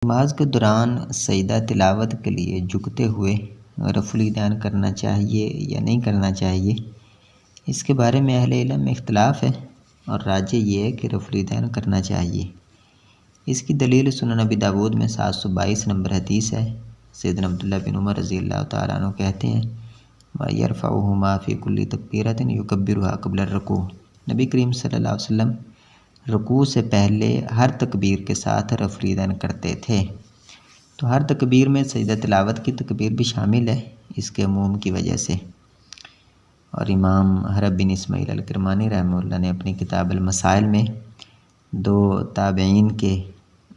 نماز کے دوران سجدہ تلاوت کے لیے جھکتے ہوئے رفع الیدین کرنا چاہیے یا نہیں کرنا چاہیے، اس کے بارے میں اہل علم میں اختلاف ہے، اور راجح یہ ہے کہ رفع الیدین کرنا چاہیے۔ اس کی دلیل سنن ابی داؤد میں 722 نمبر حدیث ہے۔ سیدنا عبداللہ بن عمر رضی اللہ تعالیٰ عنہ کہتے ہیں وَيَرْفَعُهُمَا فِي كُلِّ تَكْبِيرَةٍ يُكَبِّرُهَا قبل الرکوع۔ نبی کریم صلی اللہ علیہ وسلم رکوع سے پہلے ہر تکبیر کے ساتھ رفع الیدین کرتے تھے، تو ہر تکبیر میں سجدہ تلاوت کی تکبیر بھی شامل ہے اس کے عموم کی وجہ سے۔ اور امام حرب بن اسماعیل الکرمانی رحمہ اللہ نے اپنی کتاب المسائل میں 2 تابعین کے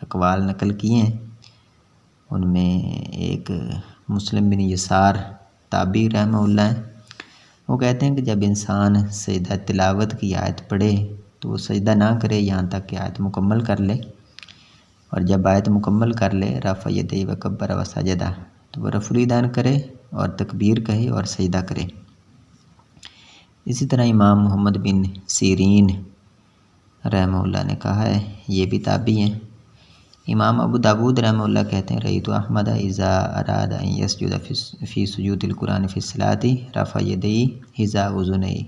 اقوال نقل کیے ہیں۔ ان میں ایک مسلم بن یسار تابعی رحمہ اللہ ہیں، وہ کہتے ہیں کہ جب انسان سجدہ تلاوت کی آیت پڑھے تو وہ سجدہ نہ کرے یہاں تک کہ آیت مکمل کر لے، اور جب آیت مکمل کر لے رفع یدیہ وکبر وسجدہ تو وہ رفع الیدین کرے اور تکبیر کہے اور سجدہ کرے۔ اسی طرح امام محمد بن سیرین رحمہ اللہ نے کہا ہے، یہ بھی تابعی ہیں۔ امام ابو داؤد رحمہ اللہ کہتے ہیں رأیت احمد اذا اراد ان یسجد فی سجود القرآن فی الصلاۃ رفع یدیہ حذاء اذنیہ۔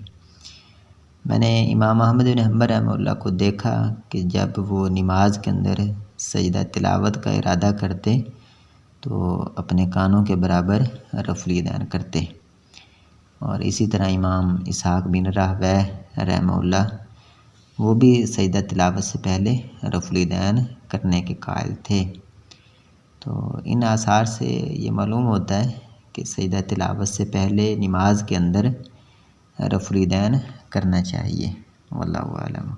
میں نے امام احمد بن حنبل رحمہ اللہ کو دیکھا کہ جب وہ نماز کے اندر سجدہ تلاوت کا ارادہ کرتے تو اپنے کانوں کے برابر رفع الیدین کرتے، اور اسی طرح امام اسحاق بن راہویہ رحمہ اللہ وہ بھی سجدہ تلاوت سے پہلے رفع الیدین کرنے کے قائل تھے۔ تو ان آثار سے یہ معلوم ہوتا ہے کہ سجدہ تلاوت سے پہلے نماز کے اندر رفع الیدین کرنا چاہیے۔ واللہ اعلم۔